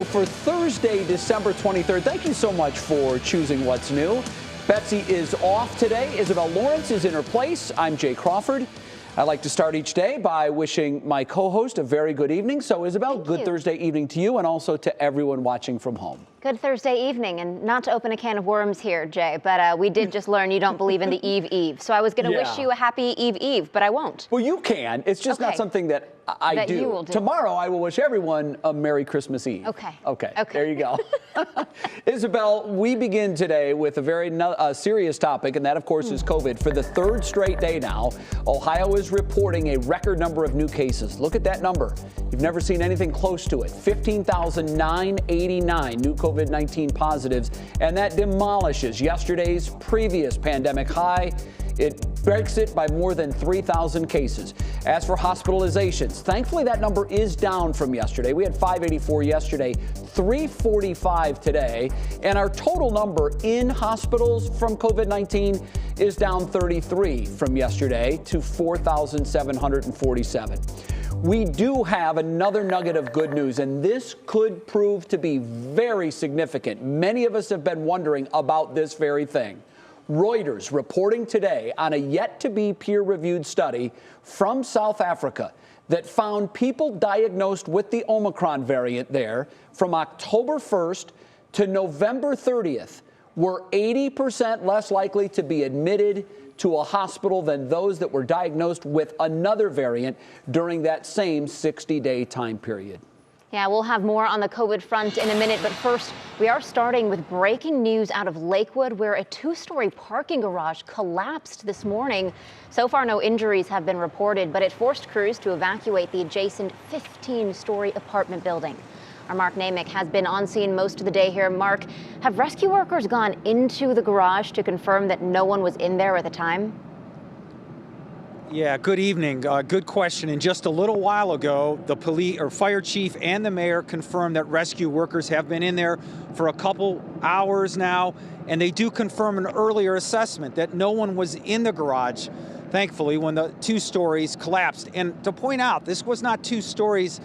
For Thursday, December 23rd, thank you so much for choosing What's New. Betsy is off today. Isabel Lawrence is in her place. I'm Jay Crawford. I like to start each day by wishing my co-host a very good evening. So, Isabel, good Thursday evening to you and also to everyone watching from home. Good Thursday evening, and not to open a can of worms here, Jay, but we did just learn you don't believe in the Eve. So I was going to wish you a happy Eve, but I won't. Well, you can. It's just not something that I do. You will do. Tomorrow, I will wish everyone a Merry Christmas Eve. Okay. There you go. Isabel, we begin today with a very serious topic, and that, of course, is COVID. For the third straight day now, Ohio is reporting a record number of new cases. Look at that number. You've never seen anything close to it. 15,989 new COVID-19 positives, and that demolishes yesterday's previous pandemic high. It breaks it by more than 3,000 cases. As for hospitalizations, thankfully that number is down from yesterday. We had 584 yesterday, 345 today, and our total number in hospitals from COVID-19 is down 33 from yesterday to 4,747. We do have another nugget of good news, and this could prove to be very significant. Many of us have been wondering about this very thing. Reuters reporting today on a yet-to-be peer-reviewed study from South Africa that found people diagnosed with the Omicron variant there from October 1st to November 30th were 80% less likely to be admitted to a hospital than those that were diagnosed with another variant during that same 60-day time period. Yeah, we'll have more on the COVID front in a minute, but first, we are starting with breaking news out of Lakewood, where a two-story parking garage collapsed this morning. So far, no injuries have been reported, but it forced crews to evacuate the adjacent 15-story apartment building. Our Mark Namick has been on scene most of the day here. Mark, have rescue workers gone into the garage to confirm that no one was in there at the time? Yeah, good evening. Good question. And just a little while ago, the police or fire chief and the mayor confirmed that rescue workers have been in there for a couple hours now, and they do confirm an earlier assessment that no one was in the garage, thankfully, when the two stories collapsed. And to point out, this was not two stories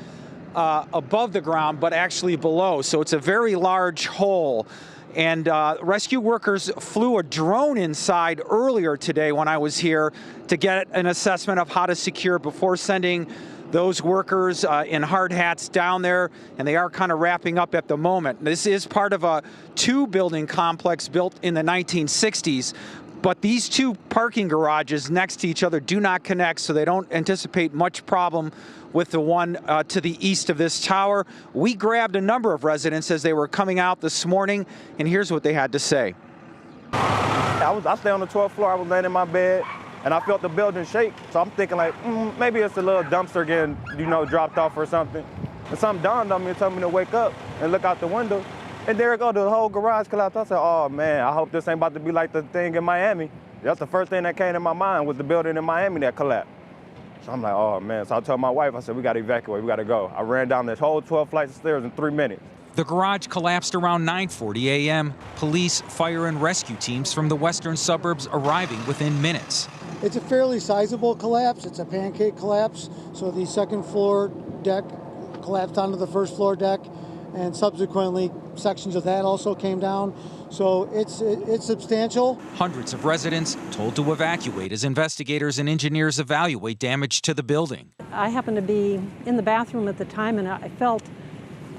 above the ground, but actually below. So it's a very large hole. And rescue workers flew a drone inside earlier today when I was here to get an assessment of how to secure before sending those workers in hard hats down there, and they are kind of wrapping up at the moment. This is part of a two-building complex built in the 1960s, but these two parking garages next to each other do not connect, so they don't anticipate much problem with the one to the east of this tower. We grabbed a number of residents as they were coming out this morning, and here's what they had to say. I stay on the 12th floor. I was laying in my bed, and I felt the building shake. So I'm thinking like, maybe it's a little dumpster getting, dropped off or something. And something dawned on me and told me to wake up and look out the window. And there it go, the whole garage collapsed. I said, oh man, I hope this ain't about to be like the thing in Miami. That's the first thing that came to my mind was the building in Miami that collapsed. So I'm like, oh man. So I told my wife, I said, we got to evacuate, we got to go. I ran down this whole 12 flights of stairs in 3 minutes. The garage collapsed around 9:40 a.m. Police, fire, and rescue teams from the western suburbs arriving within minutes. It's a fairly sizable collapse. It's a pancake collapse. So the second floor deck collapsed onto the first floor deck, and subsequently sections of that also came down. So it's substantial. Hundreds of residents told to evacuate as investigators and engineers evaluate damage to the building. I happened to be in the bathroom at the time, and I felt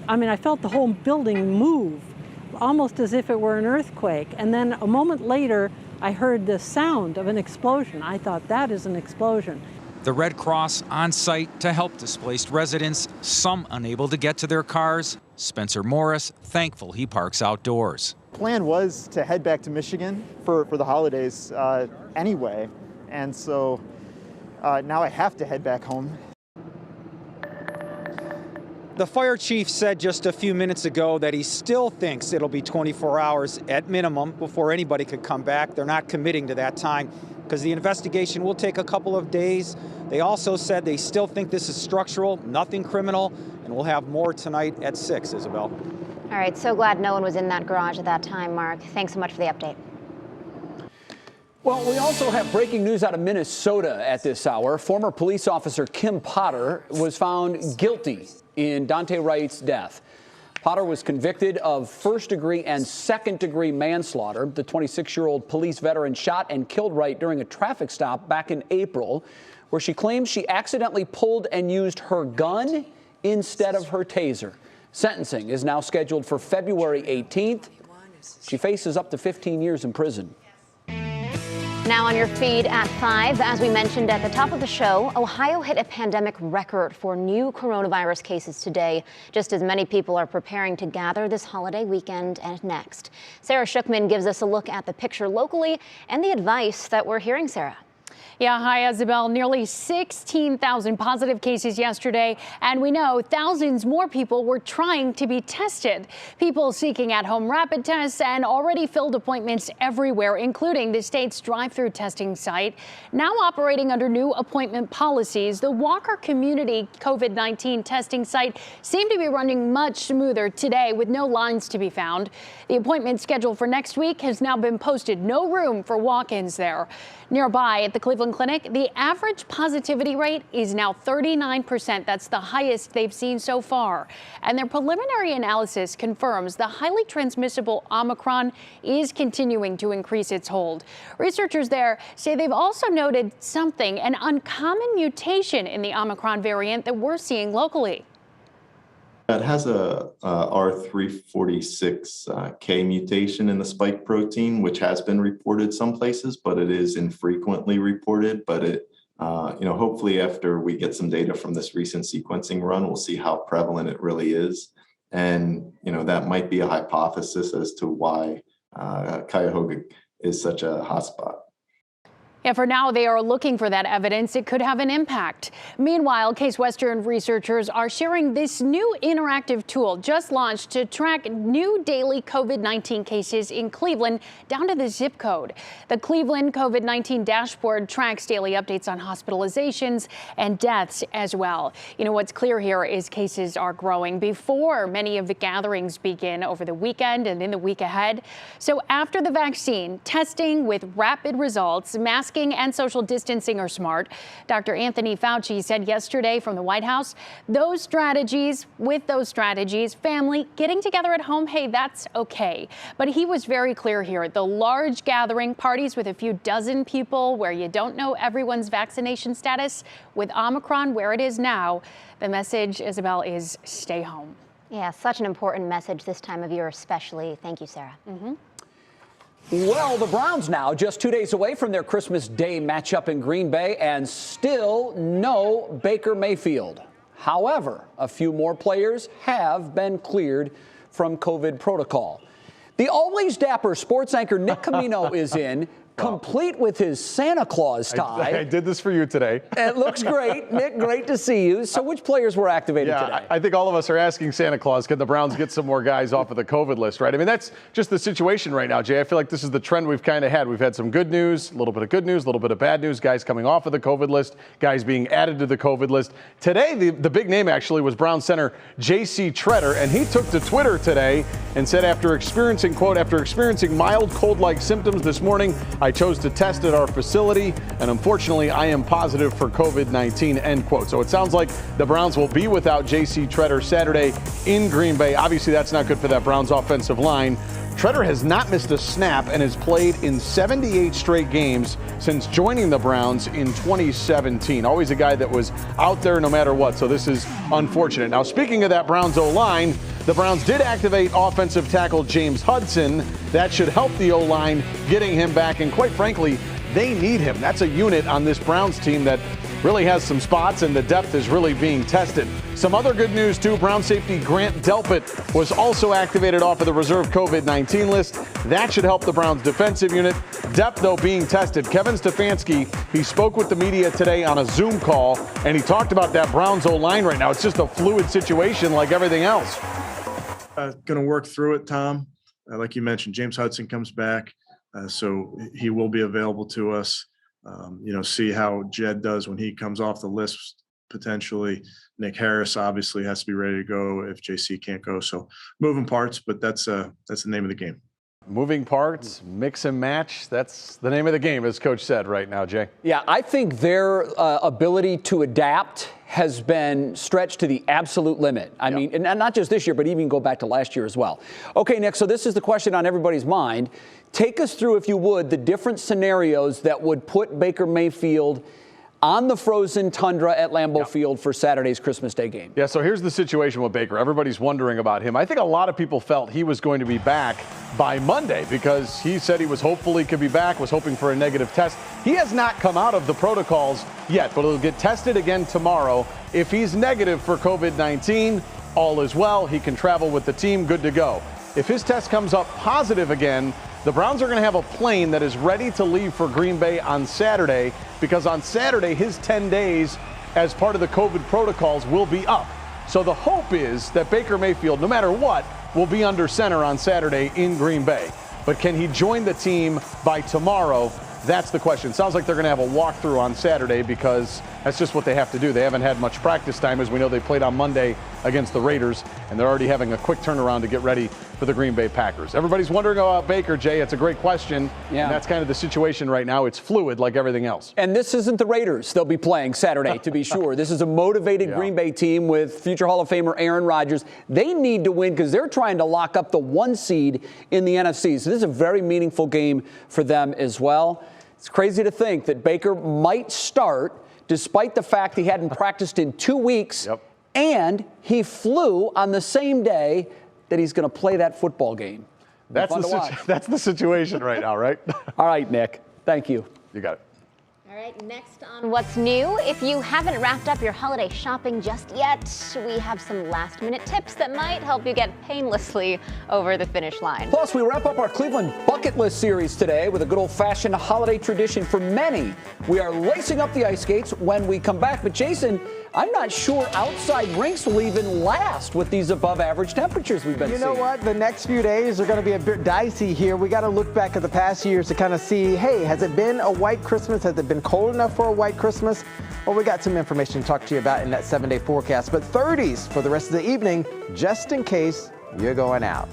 the whole building move, almost as if it were an earthquake. And then a moment later, I heard the sound of an explosion. I thought, that is an explosion. The Red Cross on site to help displaced residents, some unable to get to their cars. Spencer Morris, thankful he parks outdoors. Plan was to head back to Michigan for the holidays anyway, and so now I have to head back home. The fire chief said just a few minutes ago that he still thinks it'll be 24 hours at minimum before anybody could come back. They're not committing to that time because the investigation will take a couple of days. They also said they still think this is structural, nothing criminal, and we'll have more tonight at 6, Isabel. All right, so glad no one was in that garage at that time, Mark. Thanks so much for the update. Well, we also have breaking news out of Minnesota at this hour. Former police officer Kim Potter was found guilty in Dante Wright's death. Potter was convicted of first-degree and second-degree manslaughter. The 26-year-old police veteran shot and killed Wright during a traffic stop back in April, where she claims she accidentally pulled and used her gun instead of her taser. Sentencing is now scheduled for February 18th. She faces up to 15 years in prison. Now on your feed at 5, as we mentioned at the top of the show, Ohio hit a pandemic record for new coronavirus cases today, just as many people are preparing to gather this holiday weekend and next. Sarah Shookman gives us a look at the picture locally and the advice that we're hearing, Sarah. Yeah, hi, Isabel. Nearly 16,000 positive cases yesterday, and we know thousands more people were trying to be tested. People seeking at-home rapid tests and already filled appointments everywhere, including the state's drive-through testing site. Now operating under new appointment policies, the Walker Community COVID-19 testing site seemed to be running much smoother today with no lines to be found. The appointment scheduled for next week has now been posted. No room for walk-ins there. Nearby at the Cleveland Clinic, the average positivity rate is now 39%. That's the highest they've seen so far. And their preliminary analysis confirms the highly transmissible Omicron is continuing to increase its hold. Researchers there say they've also noted something, an uncommon mutation in the Omicron variant that we're seeing locally. It has a R346K mutation in the spike protein, which has been reported some places, but it is infrequently reported. But it, hopefully after we get some data from this recent sequencing run, we'll see how prevalent it really is. And, that might be a hypothesis as to why Cuyahoga is such a hotspot. Yeah, for now, they are looking for that evidence. It could have an impact. Meanwhile, Case Western researchers are sharing this new interactive tool just launched to track new daily COVID-19 cases in Cleveland down to the zip code. The Cleveland COVID-19 dashboard tracks daily updates on hospitalizations and deaths as well. What's clear here is cases are growing before many of the gatherings begin over the weekend and in the week ahead. So after the vaccine, testing with rapid results, masking and social distancing are smart. Dr. Anthony Fauci said yesterday from the White House, with those strategies, family getting together at home, hey, that's okay. But he was very clear here. The large gathering, parties with a few dozen people where you don't know everyone's vaccination status, with Omicron where it is now, the message, Isabel, is stay home. Yeah, such an important message this time of year especially. Thank you, Sarah. Well, the Browns now just 2 days away from their Christmas Day matchup in Green Bay, and still no Baker Mayfield. However, a few more players have been cleared from COVID protocol. The always dapper sports anchor Nick Camino is in, complete with his Santa Claus tie. I did this for you today. It looks great. Nick, great to see you. So which players were activated today? I think all of us are asking Santa Claus, can the Browns get some more guys off of the COVID list, right? I mean, that's just the situation right now, Jay. I feel like this is the trend we've kind of had. We've had some good news, a little bit of good news, a little bit of bad news, guys coming off of the COVID list, guys being added to the COVID list. Today, the big name actually was Brown center J.C. Tretter, and he took to Twitter today and said after experiencing mild cold-like symptoms this morning, I chose to test at our facility, and unfortunately, I am positive for COVID-19, end quote. So it sounds like the Browns will be without J.C. Tretter Saturday in Green Bay. Obviously, that's not good for that Browns offensive line. Tretter has not missed a snap and has played in 78 straight games since joining the Browns in 2017. Always a guy that was out there no matter what, so this is unfortunate. Now, speaking of that Browns O-line, the Browns did activate offensive tackle James Hudson. That should help the O-line getting him back, and quite frankly, they need him. That's a unit on this Browns team that really has some spots, and the depth is really being tested. Some other good news, too. Brown safety Grant Delpit was also activated off of the reserve COVID-19 list. That should help the Browns defensive unit. Depth, though, being tested. Kevin Stefanski, he spoke with the media today on a Zoom call, and he talked about that Browns O-line right now. It's just a fluid situation like everything else. Going to work through it, Tom. Like you mentioned, James Hudson comes back, so he will be available to us. See how Jed does when he comes off the list, potentially. Nick Harris obviously has to be ready to go if JC can't go. So moving parts, but that's the name of the game. Moving parts, mix and match. That's the name of the game, as Coach said right now, Jay. Yeah, I think their ability to adapt has been stretched to the absolute limit. I mean, and not just this year, but even go back to last year as well. Okay, Nick, so this is the question on everybody's mind. Take us through, if you would, the different scenarios that would put Baker Mayfield on the frozen tundra at Lambeau Field for Saturday's Christmas Day game. Yeah, so here's the situation with Baker. Everybody's wondering about him. I think a lot of people felt he was going to be back by Monday because he said he was hopeful he could be back, was hoping for a negative test. He has not come out of the protocols yet, but he'll get tested again tomorrow. If he's negative for COVID-19, all is well. He can travel with the team, good to go. If his test comes up positive again, the Browns are going to have a plane that is ready to leave for Green Bay on Saturday because on Saturday, his 10 days as part of the COVID protocols will be up. So the hope is that Baker Mayfield, no matter what, will be under center on Saturday in Green Bay. But can he join the team by tomorrow? That's the question. Sounds like they're going to have a walkthrough on Saturday because that's just what they have to do. They haven't had much practice time. As we know, they played on Monday against the Raiders, and they're already having a quick turnaround to get ready for the Green Bay Packers. Everybody's wondering about Baker, Jay. It's a great question. Yeah. And that's kind of the situation right now. It's fluid like everything else. And this isn't the Raiders they'll be playing Saturday, to be sure. This is a motivated Green Bay team with future Hall of Famer Aaron Rodgers. They need to win because they're trying to lock up the 1 seed in the NFC. So this is a very meaningful game for them as well. It's crazy to think that Baker might start despite the fact he hadn't practiced in 2 weeks, and he flew on the same day that he's going to play that football game. That's the situation right now, right? All right, Nick. Thank you. You got it. All right, next on What's New. If you haven't wrapped up your holiday shopping just yet, we have some last-minute tips that might help you get painlessly over the finish line. Plus, we wrap up our Cleveland Bucket List series today with a good old-fashioned holiday tradition for many. We are lacing up the ice skates when we come back. But, Jason, I'm not sure outside rinks will even last with these above-average temperatures we've been seeing. You know what? The next few days are going to be a bit dicey here. We got to look back at the past years to kind of see, hey, has it been a white Christmas? Has it been cold enough for a white Christmas? Well, we got some information to talk to you about in that 7-day forecast. But 30s for the rest of the evening, just in case you're going out.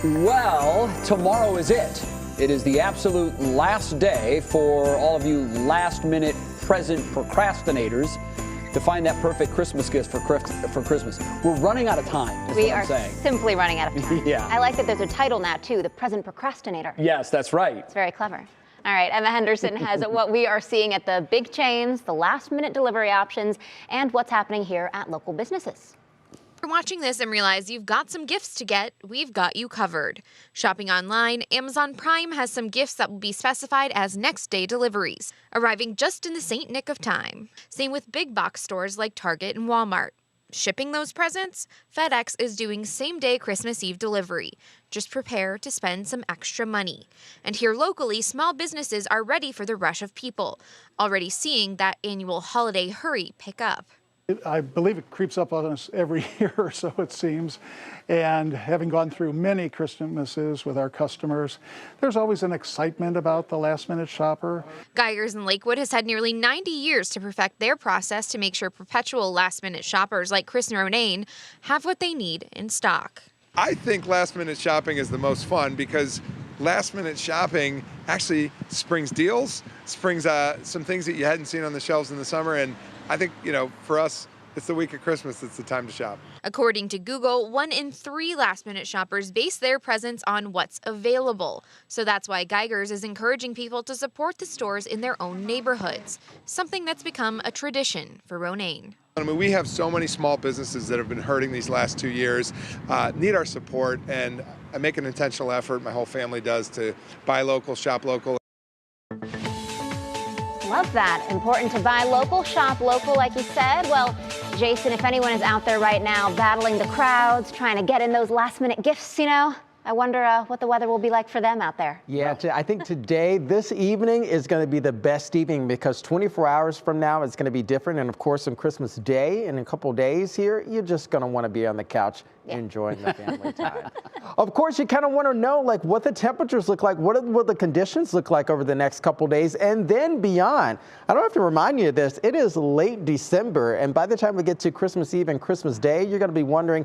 Well, tomorrow is it. It is the absolute last day for all of you last-minute present procrastinators to find that perfect Christmas gift for Christmas. We're running out of time, is We what I'm are saying. simply running out of time. Yeah. I like that there's a title now, too, the present procrastinator. Yes, that's right. It's very clever. All right, Emma Henderson has what we are seeing at the big chains, the last-minute delivery options, and what's happening here at local businesses. If you're watching this and realize you've got some gifts to get, we've got you covered. Shopping online, Amazon Prime has some gifts that will be specified as next-day deliveries, arriving just in the St. Nick of time. Same with big box stores like Target and Walmart. Shipping those presents? FedEx is doing same-day Christmas Eve delivery. Just prepare to spend some extra money. And here locally, small businesses are ready for the rush of people, already seeing that annual holiday hurry pick up. I believe it creeps up on us every year or so, it seems. And having gone through many Christmases with our customers, there's always an excitement about the last-minute shopper. Geigers in Lakewood has had nearly 90 years to perfect their process to make sure perpetual last-minute shoppers like Chris and Ronayne have what they need in stock. I think last-minute shopping is the most fun because last-minute shopping actually springs deals, springs some things that you hadn't seen on the shelves in the summer, and I think, for us, it's the week of Christmas. It's the time to shop. According to Google, 1 in 3 last-minute shoppers base their presents on what's available. So that's why Geigers is encouraging people to support the stores in their own neighborhoods, something that's become a tradition for Ronayne. I mean, we have so many small businesses that have been hurting these last 2 years, need our support, and I make an intentional effort, my whole family does, to buy local, shop local. Love that. Important to buy local, shop local, like you said. Well, Jason, if anyone is out there right now battling the crowds, trying to get in those last-minute gifts, I wonder what the weather will be like for them out there. Yeah, I think today, this evening is going to be the best evening because 24 hours from now it's going to be different. And of course, on Christmas Day in a couple days here, you're just going to want to be on the couch enjoying the family time. Of course, you kind of want to know what the temperatures look like, what will the conditions look like over the next couple days, and then beyond. I don't have to remind you of this. It is late December, and by the time we get to Christmas Eve and Christmas Day, you're going to be wondering,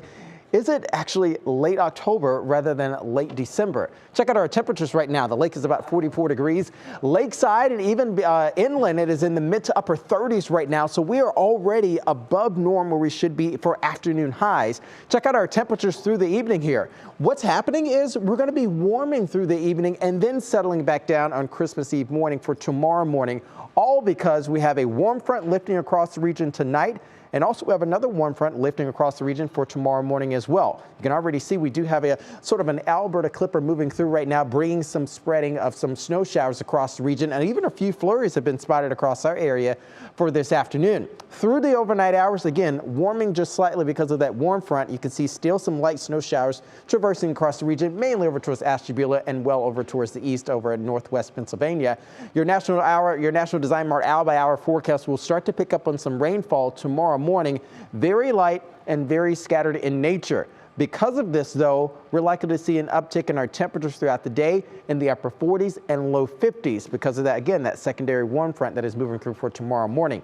is it actually late October rather than late December? Check out our temperatures right now. The lake is about 44 degrees. Lakeside and even inland, it is in the mid to upper 30s right now. So we are already above norm where we should be for afternoon highs. Check out our temperatures through the evening here. What's happening is we're going to be warming through the evening and then settling back down on Christmas Eve morning for tomorrow morning, all because we have a warm front lifting across the region tonight. And also we have another warm front lifting across the region for tomorrow morning as well. You can already see we do have a sort of an Alberta clipper moving through right now, bringing some spreading of some snow showers across the region. And even a few flurries have been spotted across our area for this afternoon. Through the overnight hours, again, warming just slightly because of that warm front. You can see still some light snow showers traversing across the region, mainly over towards Ashtabula and well over towards the east over in northwest Pennsylvania. Your National Design Mart hour-by-hour forecast will start to pick up on some rainfall tomorrow morning, very light and very scattered in nature. Because of this, though, we're likely to see an uptick in our temperatures throughout the day in the upper 40s and low 50s because of that, again, that secondary warm front that is moving through for tomorrow morning.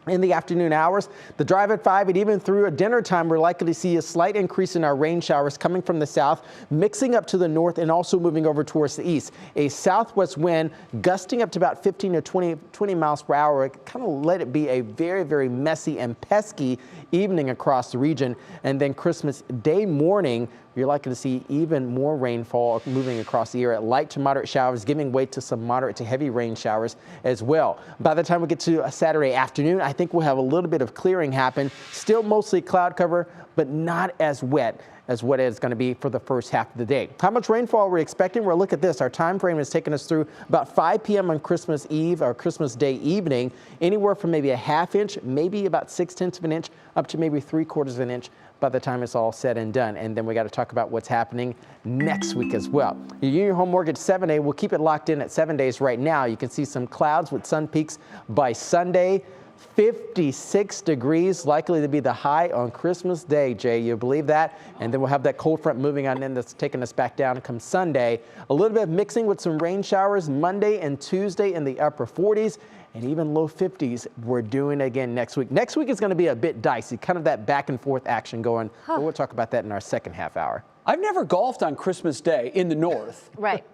In the afternoon hours, the drive at 5 and even through dinner time, we're likely to see a slight increase in our rain showers coming from the south, mixing up to the north and also moving over towards the east. A southwest wind gusting up to about 15 to 20 miles per hour. Kind of let it be a very, very messy and pesky evening across the region. And then Christmas Day morning, you're likely to see even more rainfall moving across the area. Light to moderate showers giving way to some moderate to heavy rain showers as well. By the time we get to a Saturday afternoon, I think we'll have a little bit of clearing happen. Still mostly cloud cover, but not as wet as what it's going to be for the first half of the day. How much rainfall are we expecting? Well, look at this. Our time frame is taking us through about 5 p.m. on Christmas Eve or Christmas Day evening, anywhere from maybe a half inch, maybe about 6/10 of an inch, up to maybe 3/4 of an inch by the time it's all said and done. And then we got to talk about what's happening next week as well. Your Union Home Mortgage 7-Day, we'll keep it locked in at 7 days right now. You can see some clouds with sun peaks by Sunday. 56 degrees, likely to be the high on Christmas Day, Jay. You believe that? And then we'll have that cold front moving on in that's taking us back down come Sunday. A little bit of mixing with some rain showers Monday and Tuesday in the upper 40s and even low 50s. We're doing again next week. Next week is going to be a bit dicey, kind of that back and forth action going. But we'll talk about that in our second half hour. I've never golfed on Christmas Day in the north. Right.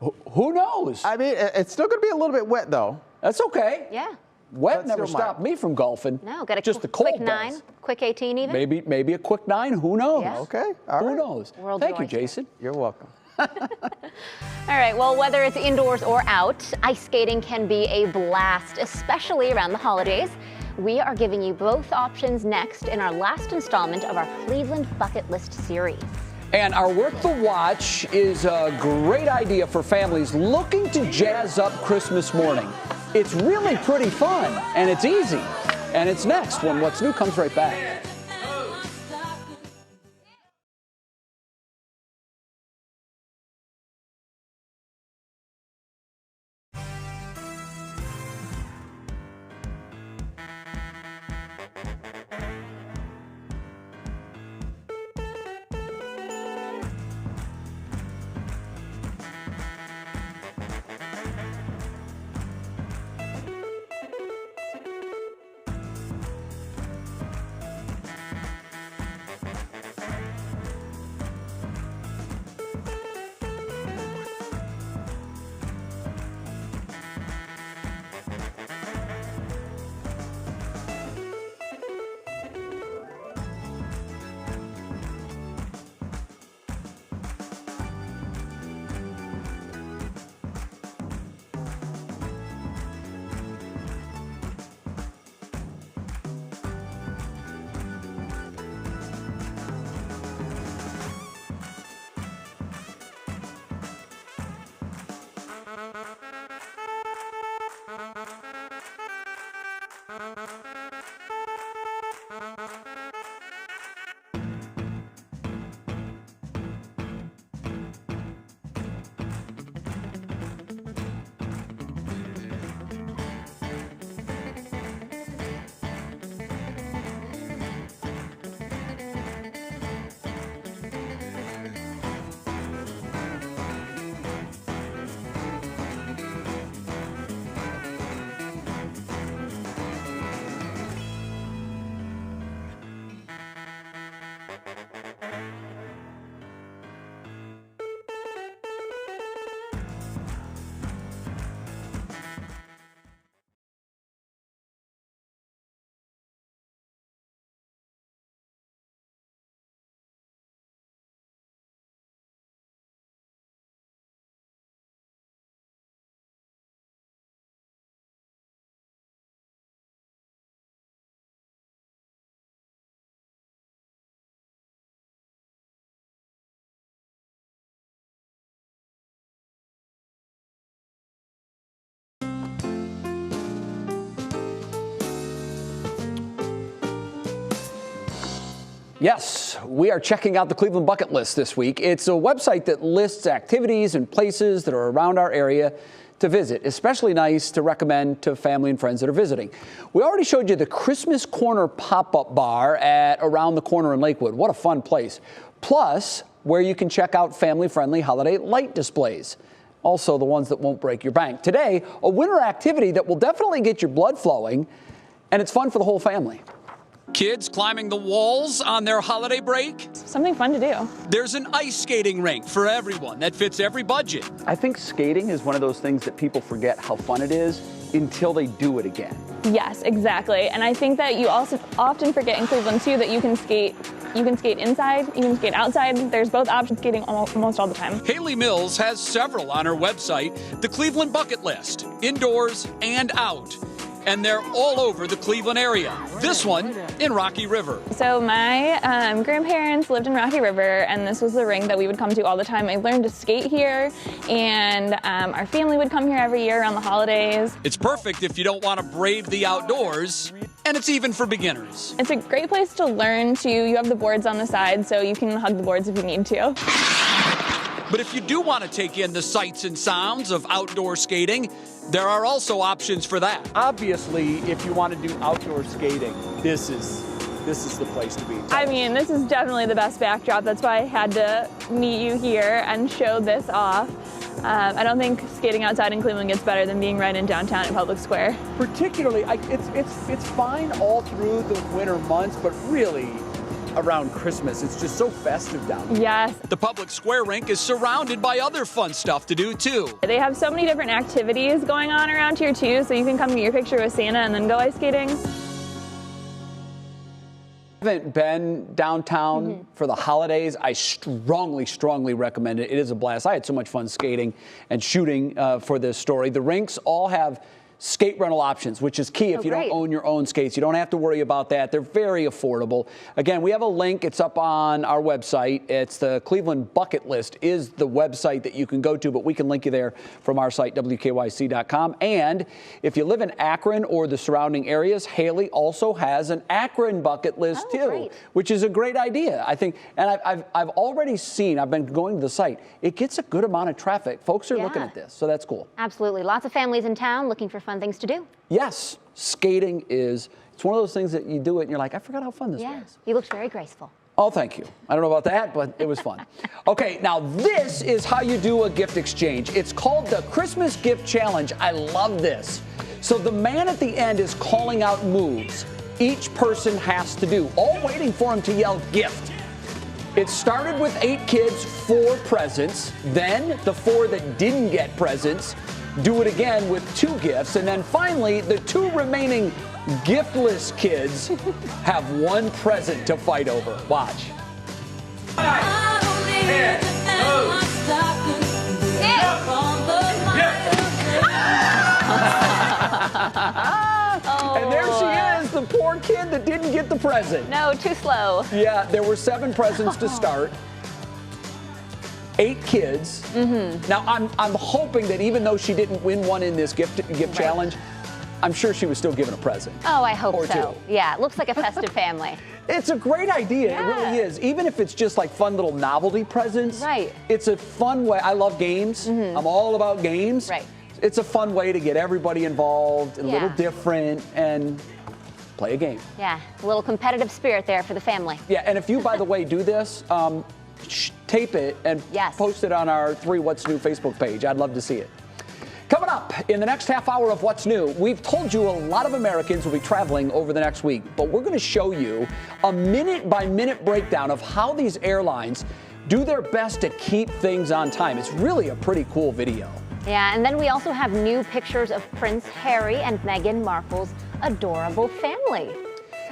Who knows? I mean, it's still going to be a little bit wet, though. That's okay. Yeah. Wet never stopped me from golfing. No, got a just the cold quick 9, does. quick 18 even. Maybe a quick 9. Who knows? Yeah. Okay. Who knows? Thank you, Jason. You're welcome. All right, well, whether it's indoors or out, ice skating can be a blast, especially around the holidays. We are giving you both options next in our last installment of our Cleveland Bucket List series. And our Worth the Watch is a great idea for families looking to jazz up Christmas morning. It's really pretty fun, and it's easy. And it's next when What's New comes right back. Yes, we are checking out the Cleveland Bucket List this week. It's a website that lists activities and places that are around our area to visit, especially nice to recommend to family and friends that are visiting. We already showed you the Christmas Corner pop-up bar at Around the Corner in Lakewood. What a fun place. Plus, where you can check out family-friendly holiday light displays. Also, the ones that won't break your bank. Today, a winter activity that will definitely get your blood flowing, and it's fun for the whole family. Kids climbing the walls on their holiday break? Something fun to do. There's an ice skating rink for everyone that fits every budget. I think skating is one of those things that people forget how fun it is until they do it again. Yes, exactly. And I think that you also often forget in Cleveland too that you can skate inside, you can skate outside. There's both options skating almost all the time. Haley Mills has several on her website, the Cleveland Bucket List, indoors and out. And they're all over the Cleveland area. This one in Rocky River. So my grandparents lived in Rocky River, and this was the rink that we would come to all the time. I learned to skate here, and our family would come here every year around the holidays. It's perfect if you don't want to brave the outdoors, and it's even for beginners. It's a great place to learn to. You have the boards on the side, so you can hug the boards if you need to. But if you do want to take in the sights and sounds of outdoor skating, there are also options for that. Obviously, if you want to do outdoor skating, this is the place to be. I mean, this is definitely the best backdrop. That's why I had to meet you here and show this off. I don't think skating outside in Cleveland gets better than being right in downtown at Public Square. Particularly, it's fine all through the winter months, but really, around Christmas. It's just so festive down there. Yes. The public square rink is surrounded by other fun stuff to do, too. They have so many different activities going on around here, too, so you can come get your picture with Santa and then go ice skating. Haven't been downtown for the holidays, I strongly recommend it. It is a blast. I had so much fun skating and shooting for this story. The rinks all have skate rental options, which is key if you don't own your own skates. You don't have to worry about that. They're very affordable. Again, we have a link. It's up on our website. It's the Cleveland Bucket List is the website that you can go to, but we can link you there from our site, WKYC.com. And if you live in Akron or the surrounding areas, Haley also has an Akron bucket list too, which is a great idea, I think. And I've already seen, I've been going to the site, it gets a good amount of traffic. Folks are looking at this, so that's cool. Absolutely. Lots of families in town looking for fun things to do. Yes, skating it's one of those things that you do it and you're like, I forgot how fun this was. You looked very graceful. Oh, thank you. I don't know about that, but it was fun. Okay, now this is how you do a gift exchange. It's called the Christmas Gift Challenge. I love this. So the man at the end is calling out moves each person has to do, all waiting for him to yell gift. It started with 8 kids, 4 presents, then the 4 that didn't get presents do it again with 2 gifts, and then finally the 2 remaining giftless kids have 1 present to fight over. Watch. And there she is, the poor kid that didn't get the present. No, too slow. Yeah, there were 7 presents to start. 8 kids. Now, I'm hoping that even though she didn't win one in this gift challenge, I'm sure she was still given a present. Oh, I hope Or so. 2. Yeah, it looks like a festive family. It's a great idea. Yeah. It really is. Even if it's just like fun little novelty presents. Right. It's a fun way. I love games. I'm all about games. Right. It's a fun way to get everybody involved, a little different, and play a game. Yeah, a little competitive spirit there for the family. Yeah, and if you, by the way, do this, tape it and post it on our 3 What's New Facebook page. I'd love to see it. Coming up in the next half hour of What's New, we've told you a lot of Americans will be traveling over the next week, but we're going to show you a minute-by-minute breakdown of how these airlines do their best to keep things on time. It's really a pretty cool video. Yeah, and then we also have new pictures of Prince Harry and Meghan Markle's adorable family.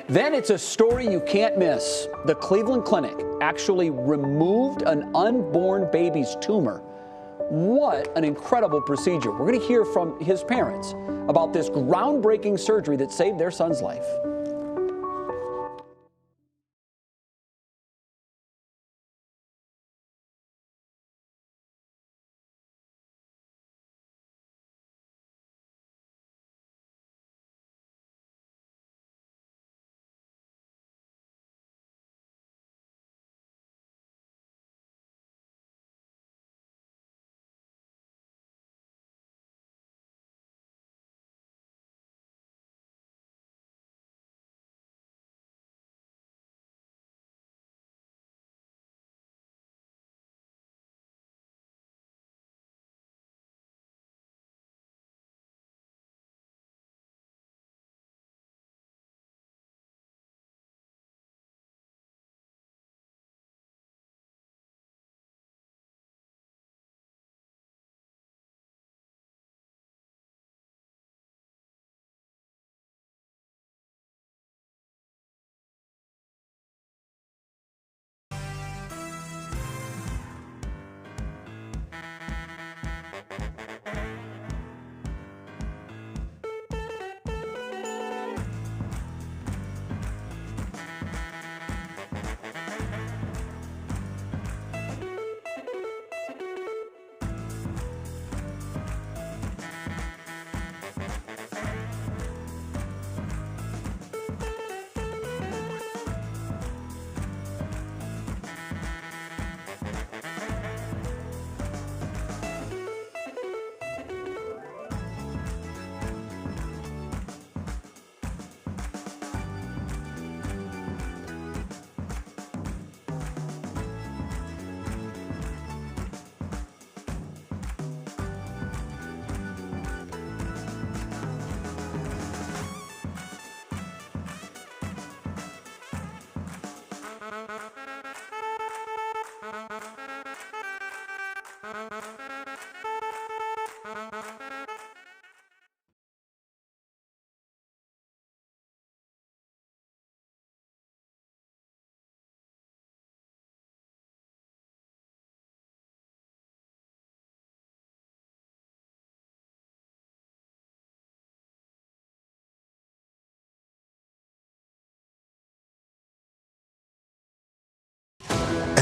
Then it's a story you can't miss. The Cleveland Clinic actually removed an unborn baby's tumor. What an incredible procedure. We're going to hear from his parents about this groundbreaking surgery that saved their son's life.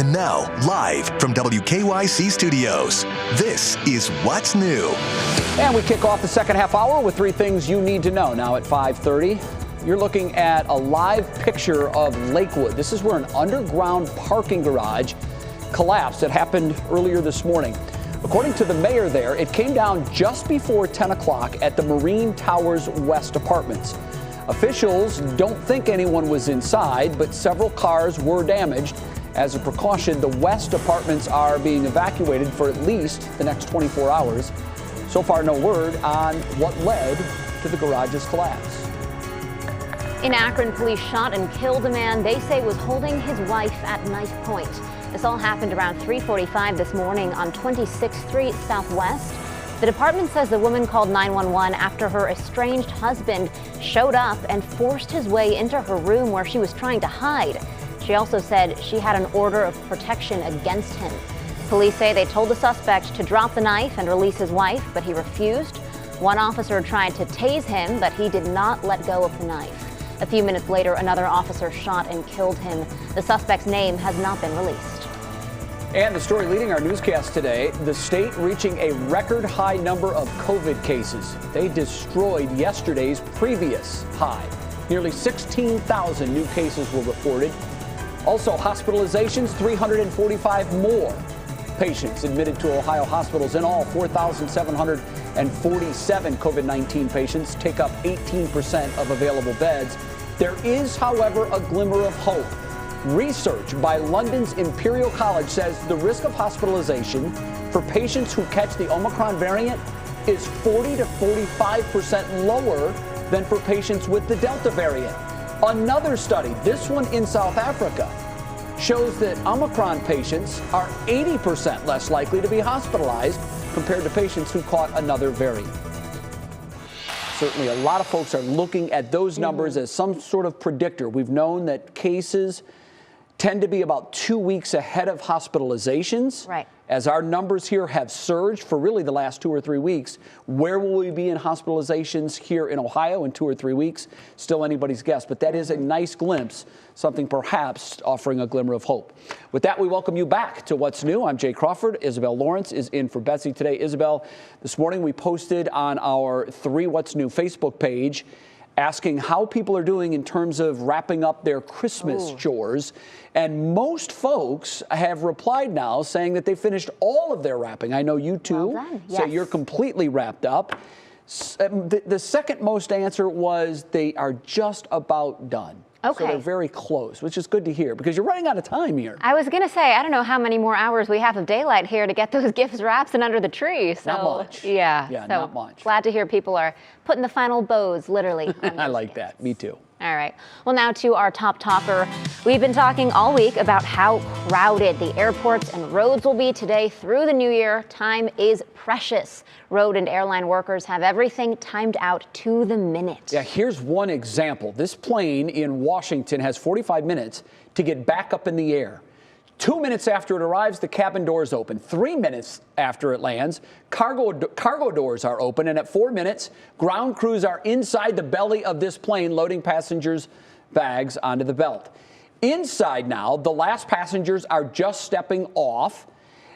And now, live from WKYC Studios, this is What's New. And we kick off the second half hour with 3 things you need to know. Now at 5:30, you're looking at a live picture of Lakewood. This is where an underground parking garage collapsed. It happened earlier this morning. According to the mayor there, it came down just before 10 o'clock at the Marine Towers West Apartments. Officials don't think anyone was inside, but several cars were damaged. As a precaution, the West apartments are being evacuated for at least the next 24 hours. So far, no word on what led to the garage's collapse. In Akron, police shot and killed a man they say was holding his wife at knife point. This all happened around 3:45 this morning on 26th Street Southwest. The department says the woman called 911 after her estranged husband showed up and forced his way into her room where she was trying to hide. She also said she had an order of protection against him. Police say they told the suspect to drop the knife and release his wife, but he refused. One officer tried to tase him, but he did not let go of the knife. A few minutes later, another officer shot and killed him. The suspect's name has not been released. And the story leading our newscast today, the state reaching a record high number of COVID cases. They destroyed yesterday's previous high. Nearly 16,000 new cases were reported. Also, hospitalizations, 345 more patients admitted to Ohio hospitals. In all, 4,747 COVID-19 patients take up 18% of available beds. There is, however, a glimmer of hope. Research by London's Imperial College says the risk of hospitalization for patients who catch the Omicron variant is 40 to 45% lower than for patients with the Delta variant. Another study, this one in South Africa, shows that Omicron patients are 80% less likely to be hospitalized compared to patients who caught another variant. Certainly a lot of folks are looking at those numbers as some sort of predictor. We've known that cases tend to be about 2 weeks ahead of hospitalizations. Right. As our numbers here have surged for really the last 2 or 3 weeks, where will we be in hospitalizations here in Ohio in 2 or 3 weeks? Still anybody's guess, but that is a nice glimpse, something perhaps offering a glimmer of hope. With that, we welcome you back to What's New. I'm Jay Crawford. Isabel Lawrence is in for Betsy today. Isabel, this morning we posted on our 3 What's New Facebook page asking how people are doing in terms of wrapping up their Christmas chores. And most folks have replied now saying that they finished all of their wrapping. I know you too. So you're completely wrapped up. The second most answer was they are just about done. Okay. So they're very close, which is good to hear because you're running out of time here. I was going to say, I don't know how many more hours we have of daylight here to get those gifts wrapped and under the tree. So, not much. Yeah, so not much. Glad to hear people are putting the final bows, literally. I like that. Me too. All right. Well, now to our top talker. We've been talking all week about how crowded the airports and roads will be today through the new year. Time is precious. Road and airline workers have everything timed out to the minute. Yeah, here's one example. This plane in Washington has 45 minutes to get back up in the air. 2 minutes after it arrives, the cabin doors open. 3 minutes after it lands, cargo doors are open. And at 4 minutes, ground crews are inside the belly of this plane loading passengers' bags onto the belt. Inside now, the last passengers are just stepping off.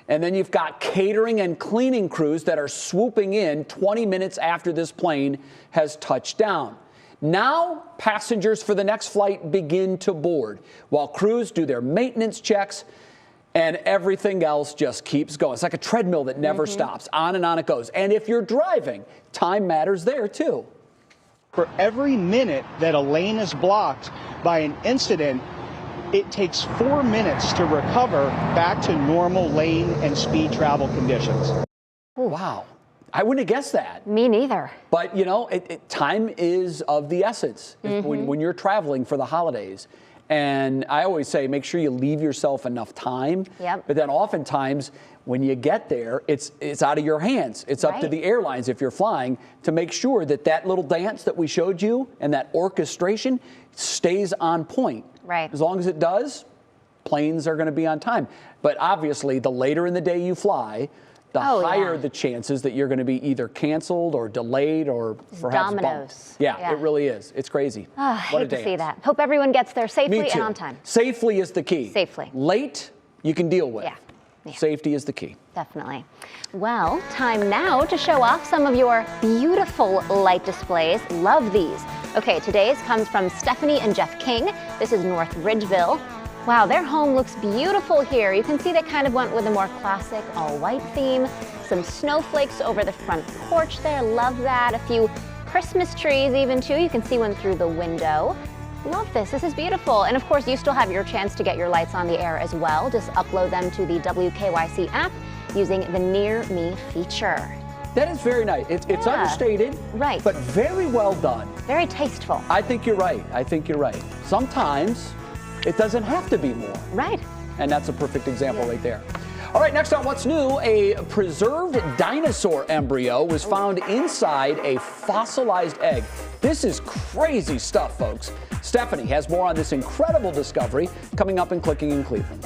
And then you've got catering and cleaning crews that are swooping in 20 minutes after this plane has touched down. Now, passengers for the next flight begin to board while crews do their maintenance checks and everything else just keeps going. It's like a treadmill that never stops. On and on it goes. And if you're driving, time matters there too. For every minute that a lane is blocked by an incident, it takes 4 minutes to recover back to normal lane and speed travel conditions. Wow. I wouldn't have guessed that. Me neither. But, you know, time is of the essence when you're traveling for the holidays. And I always say, make sure you leave yourself enough time. Yep. But then oftentimes, when you get there, it's out of your hands. It's up to the airlines, if you're flying, to make sure that that little dance that we showed you and that orchestration stays on point. Right. As long as it does, planes are going to be on time. But obviously, the later in the day you fly, the higher the chances that you're going to be either canceled or delayed or perhaps bumped. Yeah, it really is. It's crazy. Hate to see that. Hope everyone gets there safely and on time. Safely is the key. Safely. Late, you can deal with. Yeah. Yeah. Safety is the key. Definitely. Well, time now to show off some of your beautiful light displays. Love these. Okay, today's comes from Stephanie and Jeff King. This is North Ridgeville. Wow, their home looks beautiful here. You can see they kind of went with a more classic all-white theme. Some snowflakes over the front porch there. Love that. A few Christmas trees even too. You can see one through the window. Love this. This is beautiful. And of course, you still have your chance to get your lights on the air as well. Just upload them to the WKYC app using the Near Me feature. That is very nice. It's understated, right? But very well done. Very tasteful. I think you're right. I think you're right. Sometimes it doesn't have to be more. Right. And that's a perfect example right there. All right, next on What's New, a preserved dinosaur embryo was found inside a fossilized egg. This is crazy stuff, folks. Stephanie has more on this incredible discovery coming up in Clicking in Cleveland.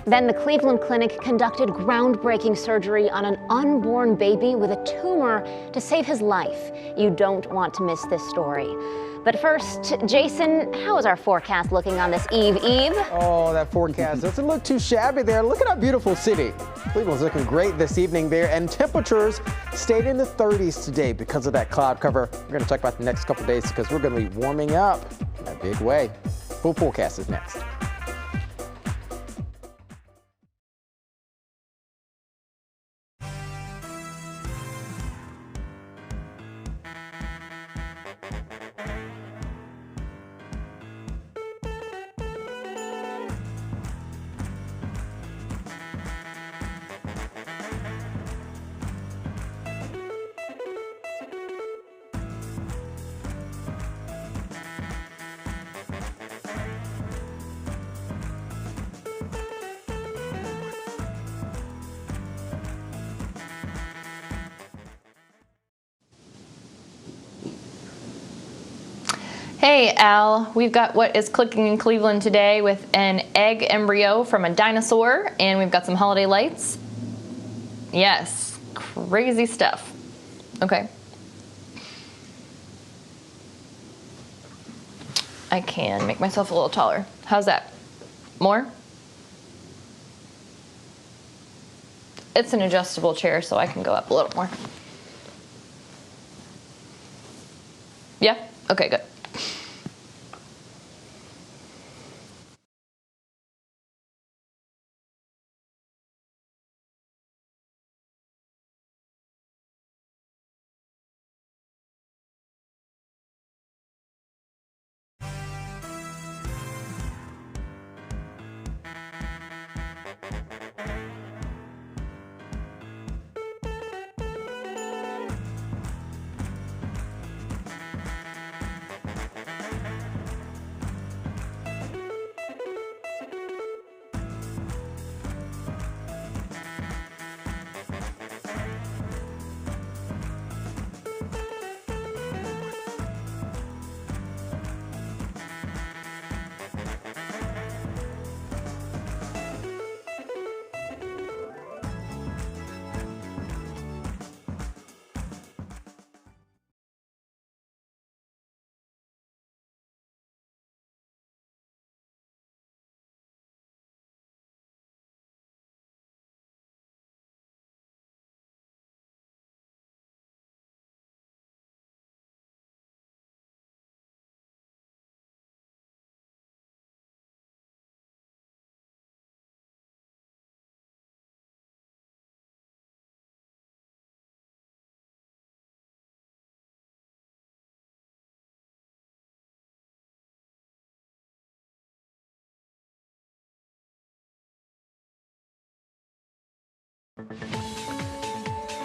Then the Cleveland Clinic conducted groundbreaking surgery on an unborn baby with a tumor to save his life. You don't want to miss this story. But first, Jason, how is our forecast looking on this Eve? Oh, that forecast doesn't look too shabby there. Look at our beautiful city. Cleveland's looking great this evening there, and temperatures stayed in the 30s today because of that cloud cover. We're going to talk about the next couple days because we're going to be warming up in a big way. Full forecast is next. Hey Al, we've got what is clicking in Cleveland today with an egg embryo from a dinosaur, and we've got some holiday lights. Yes, crazy stuff. Okay. I can make myself a little taller. How's that? More? It's an adjustable chair, so I can go up a little more. Yeah? Okay, good.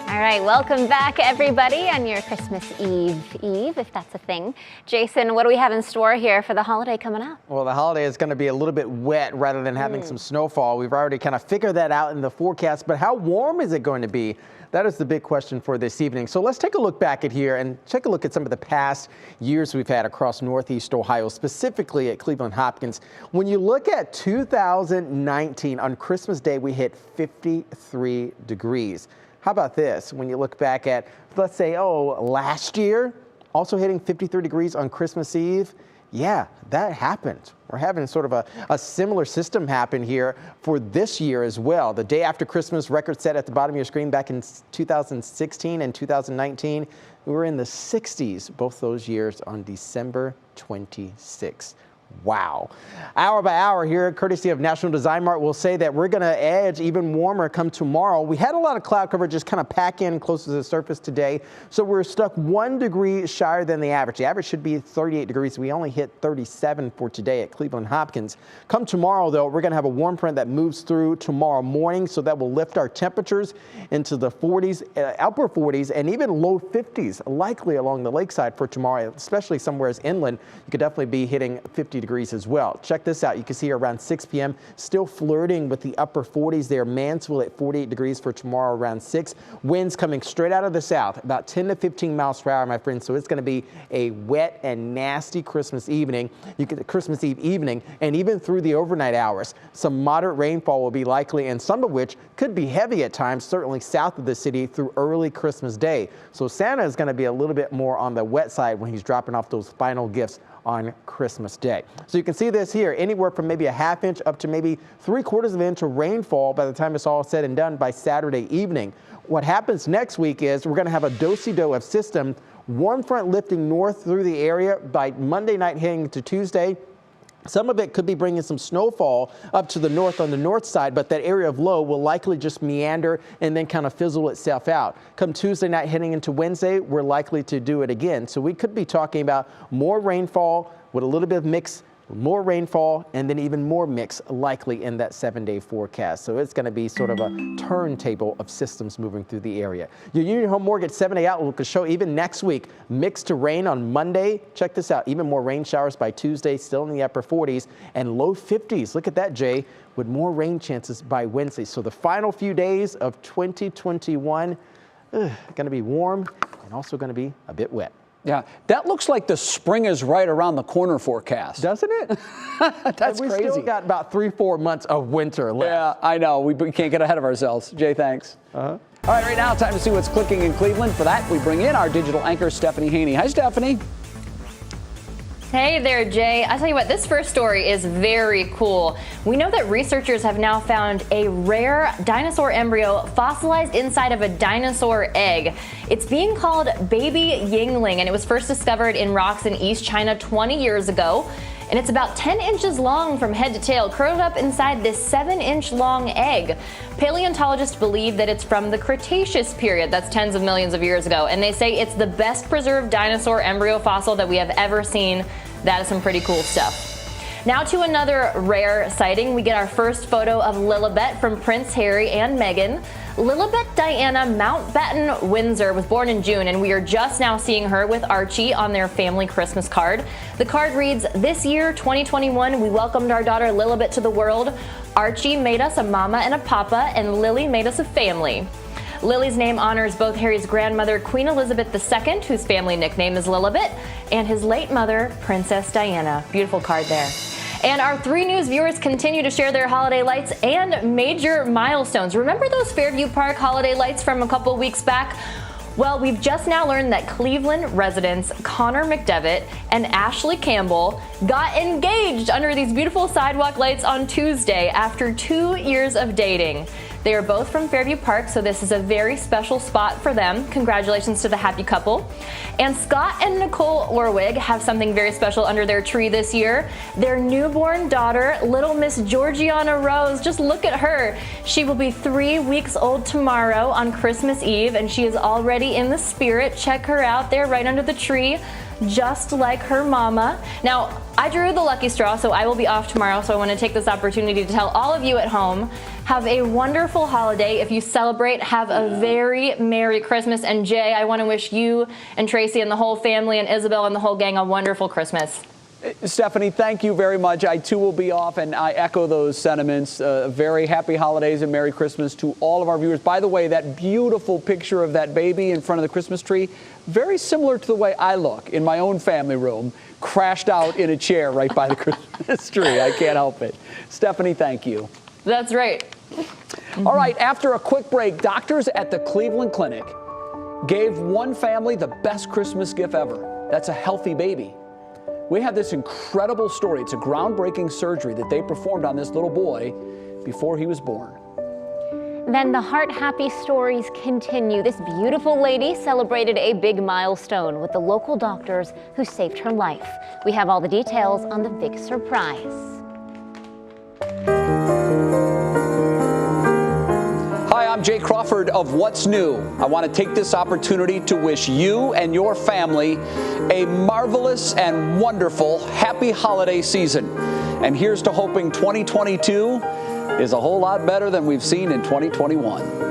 All right, welcome back, everybody, on your Christmas Eve, if that's a thing. Jason, what do we have in store here for the holiday coming up? Well, the holiday is going to be a little bit wet rather than having some snowfall. We've already kind of figured that out in the forecast, but how warm is it going to be? That is the big question for this evening. So let's take a look back at here and take a look at some of the past years we've had across Northeast Ohio, specifically at Cleveland Hopkins. When you look at 2019, on Christmas Day, we hit 53 degrees. How about this? When you look back at, let's say, last year, also hitting 53 degrees on Christmas Eve, yeah, that happened. We're having sort of a similar system happen here for this year as well. The day after Christmas, record set at the bottom of your screen back in 2016 and 2019. We were in the 60s both those years on December 26th. Wow. Hour by hour here, courtesy of National Design Mart, we'll say that we're going to edge even warmer come tomorrow. We had a lot of cloud cover just kind of pack in close to the surface today, so we're stuck 1 degree shyer than the average. The average should be 38 degrees. We only hit 37 for today at Cleveland Hopkins. Come tomorrow, though, we're going to have a warm front that moves through tomorrow morning, so that will lift our temperatures into the 40s, upper 40s, and even low 50s, likely along the lakeside for tomorrow, especially somewhere as inland. You could definitely be hitting 50 degrees as well. Check this out. You can see around 6 p.m. still flirting with the upper 40s there. Mansfield at 48 degrees for tomorrow around 6. Winds coming straight out of the south, about 10 to 15 miles per hour, my friends. So it's going to be a wet and nasty Christmas evening. You get the Christmas Eve evening and even through the overnight hours. Some moderate rainfall will be likely, and some of which could be heavy at times, certainly south of the city through early Christmas Day. So Santa is going to be a little bit more on the wet side when he's dropping off those final gifts on Christmas Day. So you can see this here, anywhere from maybe a ½ inch up to maybe 3/4 of an inch of rainfall by the time it's all said and done by Saturday evening. What happens next week is we're going to have a do-si-do of system, warm front lifting north through the area by Monday night heading to Tuesday. Some of it could be bringing some snowfall up to the north on the north side, but that area of low will likely just meander and then kind of fizzle itself out. Come Tuesday night heading into Wednesday, we're likely to do it again. So we could be talking about more rainfall with a little bit of mix, more rainfall, and then even more mix likely in that 7-day forecast. So it's going to be sort of a turntable of systems moving through the area. Your Union Home Mortgage 7-day outlook will show even next week mix to rain on Monday. Check this out. Even more rain showers by Tuesday, still in the upper 40s and low 50s. Look at that, Jay, with more rain chances by Wednesday. So the final few days of 2021 going to be warm and also going to be a bit wet. Yeah, that looks like the spring is right around the corner forecast. Doesn't it? That's we crazy. Still got about 3-4 months of winter left. Yeah, I know. We can't get ahead of ourselves. Jay, thanks. All right now, time to see what's clicking in Cleveland. For that, we bring in our digital anchor, Stephanie Haney. Hi, Stephanie. Hey there, Jay. I tell you what, this first story is very cool. We know that researchers have now found a rare dinosaur embryo fossilized inside of a dinosaur egg. It's being called baby yingling, and it was first discovered in rocks in East China 20 years ago. And it's about 10 inches long from head to tail, curled up inside this 7-inch long egg. Paleontologists believe that it's from the Cretaceous period, that's tens of millions of years ago, and they say it's the best preserved dinosaur embryo fossil that we have ever seen. That is some pretty cool stuff. Now to another rare sighting, we get our first photo of Lilibet from Prince Harry and Meghan. Lilibet Diana Mountbatten Windsor was born in June, and we are just now seeing her with Archie on their family Christmas card. The card reads, "This year, 2021, we welcomed our daughter Lilibet to the world. Archie made us a mama and a papa, and Lily made us a family." Lily's name honors both Harry's grandmother, Queen Elizabeth II, whose family nickname is Lilibet, and his late mother, Princess Diana. Beautiful card there. And our 3 News viewers continue to share their holiday lights and major milestones. Remember those Fairview Park holiday lights from a couple weeks back? Well, we've just now learned that Cleveland residents Connor McDevitt and Ashley Campbell got engaged under these beautiful sidewalk lights on Tuesday after 2 years of dating. They are both from Fairview Park, so this is a very special spot for them. Congratulations to the happy couple. And Scott and Nicole Orwig have something very special under their tree this year. Their newborn daughter, little Miss Georgiana Rose, just look at her. She will be 3 weeks old tomorrow on Christmas Eve, and she is already in the spirit. Check her out there right under the tree, just like her mama. Now, I drew the lucky straw, so I will be off tomorrow, so I want to take this opportunity to tell all of you at home, have a wonderful holiday. If you celebrate, have a very Merry Christmas. And Jay, I want to wish you and Tracy and the whole family and Isabel and the whole gang a wonderful Christmas. Stephanie, thank you very much. I too will be off, and I echo those sentiments. Very happy holidays and Merry Christmas to all of our viewers. By the way, that beautiful picture of that baby in front of the Christmas tree, very similar to the way I look in my own family room, crashed out in a chair right by the Christmas tree. I can't help it. Stephanie, thank you. That's right. All right, after a quick break, doctors at the Cleveland Clinic gave one family the best Christmas gift ever. That's a healthy baby. We have this incredible story. It's a groundbreaking surgery that they performed on this little boy before he was born. Then the heart-happy stories continue. This beautiful lady celebrated a big milestone with the local doctors who saved her life. We have all the details on the big surprise. Hi, I'm Jay Crawford of What's New. I want to take this opportunity to wish you and your family a marvelous and wonderful happy holiday season. And here's to hoping 2022 is a whole lot better than we've seen in 2021.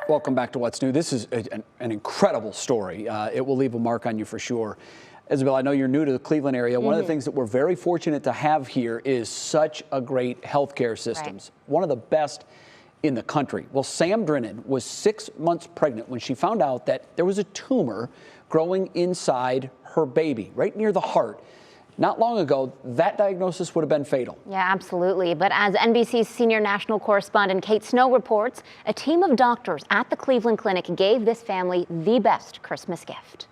Welcome back to What's New. This is an incredible story. It will leave a mark on you for sure. Isabel, I know you're new to the Cleveland area. One of the things that we're very fortunate to have here is such a great healthcare systems. Right. One of the best in the country. Well, Sam Drennan was 6 months pregnant when she found out that there was a tumor growing inside her baby, right near the heart. Not long ago, that diagnosis would have been fatal. Yeah, absolutely. But as NBC's senior national correspondent Kate Snow reports, a team of doctors at the Cleveland Clinic gave this family the best Christmas gift.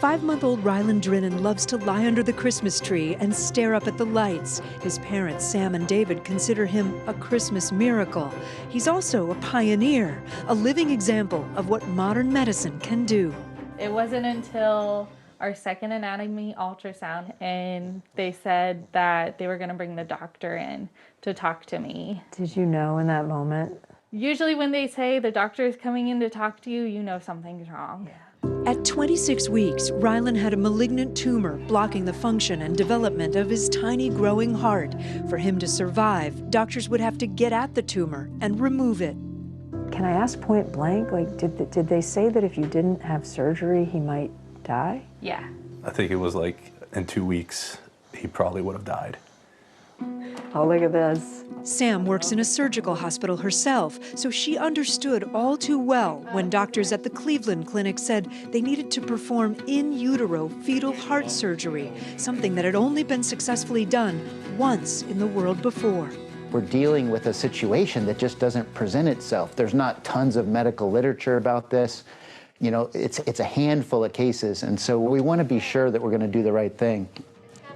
5-month-old Rylan Drennan loves to lie under the Christmas tree and stare up at the lights. His parents, Sam and David, consider him a Christmas miracle. He's also a pioneer, a living example of what modern medicine can do. It wasn't until our second anatomy ultrasound and they said that they were going to bring the doctor in to talk to me. Did you know in that moment? Usually when they say the doctor is coming in to talk to you, you know something's wrong. Yeah. At 26 weeks, Rylan had a malignant tumor blocking the function and development of his tiny growing heart. For him to survive, doctors would have to get at the tumor and remove it. Can I ask point blank, like, did they say that if you didn't have surgery, he might die? Yeah. I think it was like in 2 weeks, he probably would have died. Oh, look at this. Sam works in a surgical hospital herself, so she understood all too well when doctors at the Cleveland Clinic said they needed to perform in utero fetal heart surgery, something that had only been successfully done once in the world before. We're dealing with a situation that just doesn't present itself. There's not tons of medical literature about this. You know, it's a handful of cases, and so we want to be sure that we're going to do the right thing.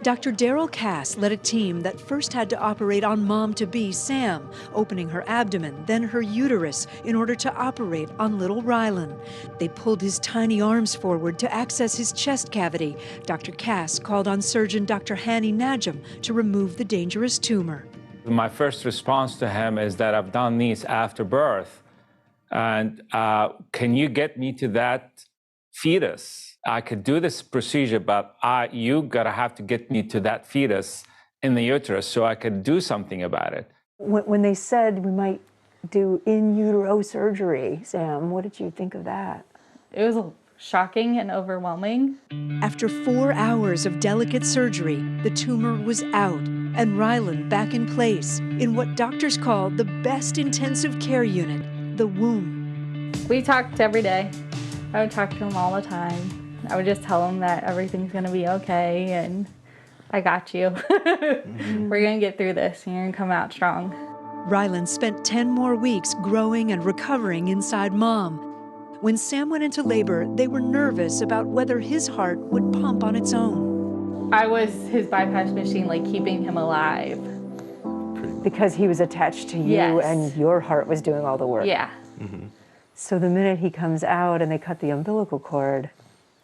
Dr. Daryl Cass led a team that first had to operate on mom-to-be Sam, opening her abdomen, then her uterus, in order to operate on little Rylan. They pulled his tiny arms forward to access his chest cavity. Dr. Cass called on surgeon Dr. Hani Najam to remove the dangerous tumor. My first response to him is that I've done these after birth, and can you get me to that fetus? I could do this procedure, but you gotta have to get me to that fetus in the uterus so I could do something about it. When they said we might do in utero surgery, Sam, what did you think of that? It was shocking and overwhelming. After 4 hours of delicate surgery, the tumor was out and Rylan back in place in what doctors call the best intensive care unit, the womb. We talked every day. I would talk to him all the time. I would just tell him that everything's gonna be okay and I got you. We're gonna get through this and you're gonna come out strong. Rylan spent 10 more weeks growing and recovering inside mom. When Sam went into labor, they were nervous about whether his heart would pump on its own. I was his bypass machine, like keeping him alive. Because he was attached to you Yes. and your heart was doing all the work. Yeah. So the minute he comes out and they cut the umbilical cord,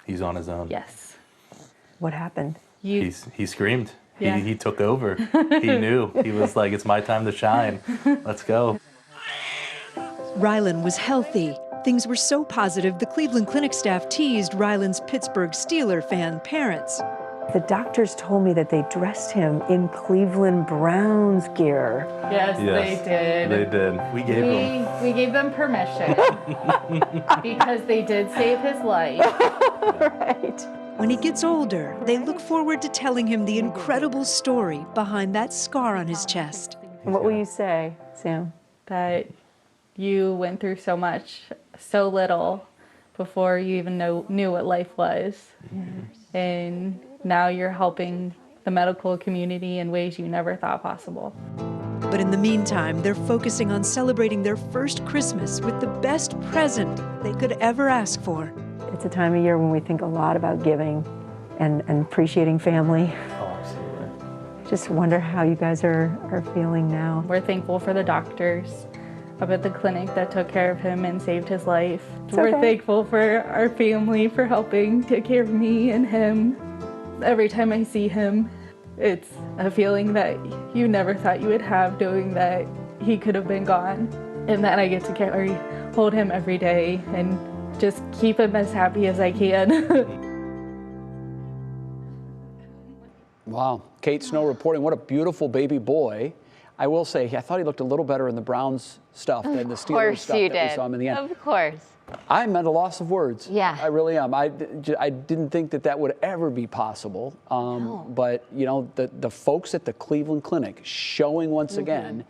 he's on his own. Yes. what happened? He screamed. Yeah. He took over. He knew. He was like, it's my time to shine. Let's go. Rylan was healthy. Things were so positive, the Cleveland Clinic staff teased Rylan's Pittsburgh Steeler fan parents. The doctors told me that they dressed him in Cleveland Browns gear. Yes, they did. They did. We gave them permission because they did save his life. Right. When he gets older, they look forward to telling him the incredible story behind that scar on his chest. And what will you say, Sam? That you went through so much, so little, before you even knew what life was. And now you're helping the medical community in ways you never thought possible. But in the meantime, they're focusing on celebrating their first Christmas with the best present they could ever ask for. It's a time of year when we think a lot about giving and appreciating family. Oh, absolutely. Just wonder how you guys are feeling now. We're thankful for the doctors up at the clinic that took care of him and saved his life. We're thankful for our family for helping take care of me and him. Every time I see him, it's a feeling that you never thought you would have, knowing that he could have been gone, and that I get to hold him every day and just keep him as happy as I can. Wow. Kate Snow reporting. What a beautiful baby boy. I will say, I thought he looked a little better in the Browns stuff than the Steelers stuff that we saw him in the end. Of course. I'm at a loss of words. Yeah. I really am. I didn't think that would ever be possible. But, you know, the folks at the Cleveland Clinic showing once again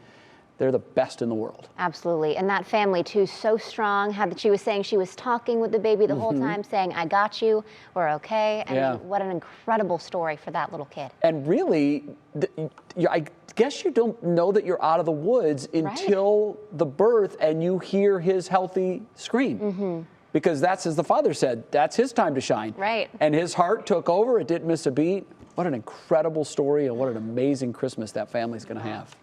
they're the best in the world. Absolutely. And that family, too, so strong. She was saying she was talking with the baby the whole time, saying, I got you, we're okay. And what an incredible story for that little kid. And really, I guess you don't know that you're out of the woods until the birth and you hear his healthy scream. Because that's, as the father said, that's his time to shine. Right. And his heart took over. It didn't miss a beat. What an incredible story and what an amazing Christmas that family's going to have.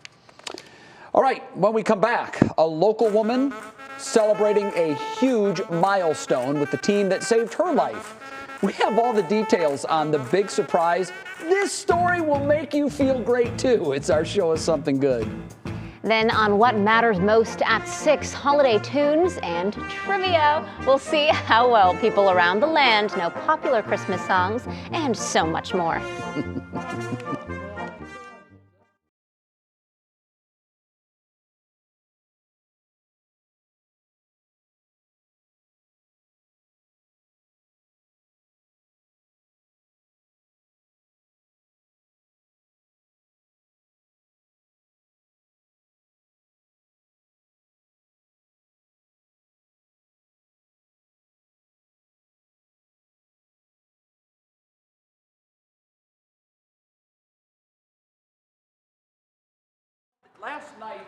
All right, when we come back, a local woman celebrating a huge milestone with the team that saved her life. We have all the details on the big surprise. This story will make you feel great, too. It's our Show Us Something Good. Then on What Matters Most at 6, holiday tunes and trivia. We'll see how well people around the land know popular Christmas songs and so much more. Last night.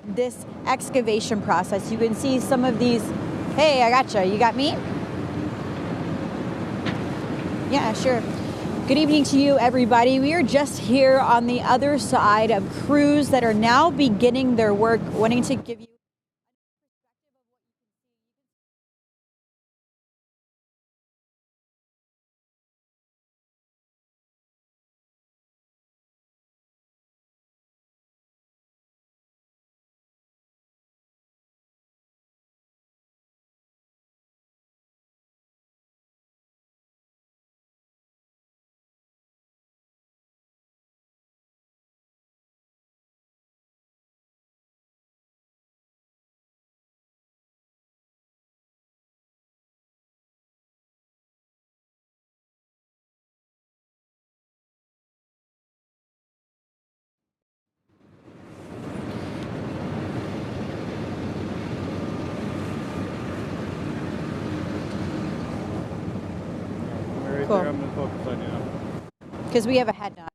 This excavation process, you can see some of these. Hey, I gotcha. You got me? Yeah, sure. Good evening to you, everybody. We are just here on the other side of crews that are now beginning their work, wanting to give you. Cool. I'm going to focus on you. Because we have a head nod.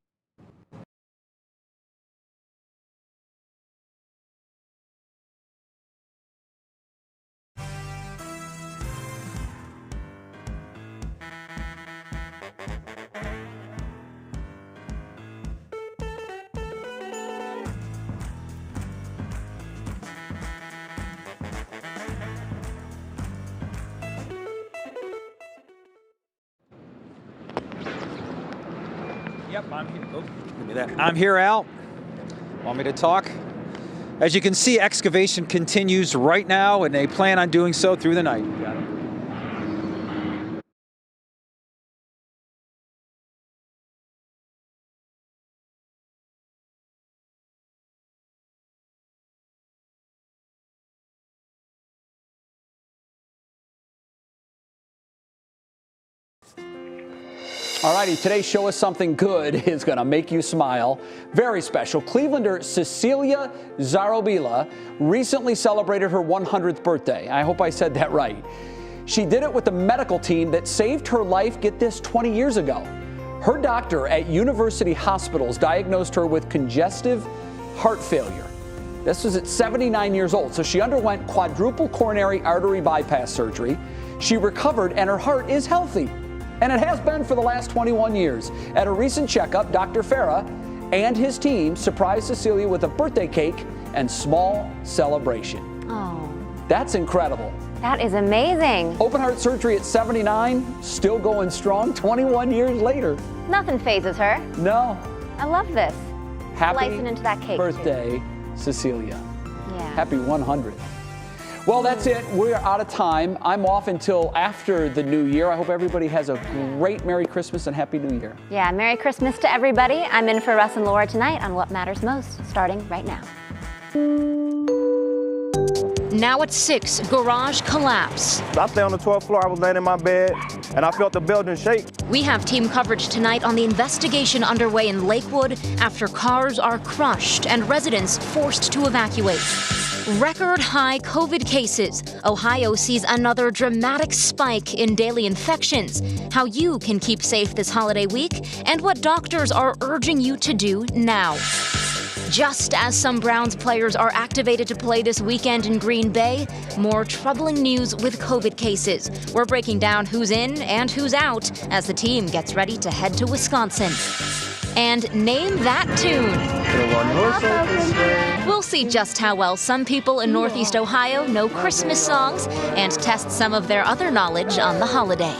Yep, I'm here. Oh, give me that. I'm here, Al. Want me to talk? As you can see, excavation continues right now, and they plan on doing so through the night. Got it. All righty, today's Show Us Something Good is going to make you smile. Very special. Clevelander Cecilia Zarobila recently celebrated her 100th birthday. I hope I said that right. She did it with the medical team that saved her life, get this, 20 years ago. Her doctor at University Hospitals diagnosed her with congestive heart failure. This was at 79 years old, so she underwent quadruple coronary artery bypass surgery. She recovered, and her heart is healthy. And it has been for the last 21 years. At a recent checkup, Dr. Farah and his team surprised Cecilia with a birthday cake and small celebration. Oh. That's incredible. That is amazing. Open heart surgery at 79, still going strong 21 years later. Nothing phases her. No. I love this. Happy Slicing into that cake, birthday, Cecilia. Yeah. Happy 100th. Well, that's it. We're out of time. I'm off until after the new year. I hope everybody has a great Merry Christmas and Happy New Year. Yeah, Merry Christmas to everybody. I'm in for Russ and Laura tonight on What Matters Most, starting right now. Now at 6, garage collapse. I stay on the 12th floor. I was laying in my bed, and I felt the building shake. We have team coverage tonight on the investigation underway in Lakewood after cars are crushed and residents forced to evacuate. Record high COVID cases. Ohio sees another dramatic spike in daily infections. How you can keep safe this holiday week, and what doctors are urging you to do now. Just as some Browns players are activated to play this weekend in Green Bay, more troubling news with COVID cases. We're breaking down who's in and who's out as the team gets ready to head to Wisconsin. And name that tune. We'll see just how well some people in Northeast Ohio know Christmas songs and test some of their other knowledge on the holiday.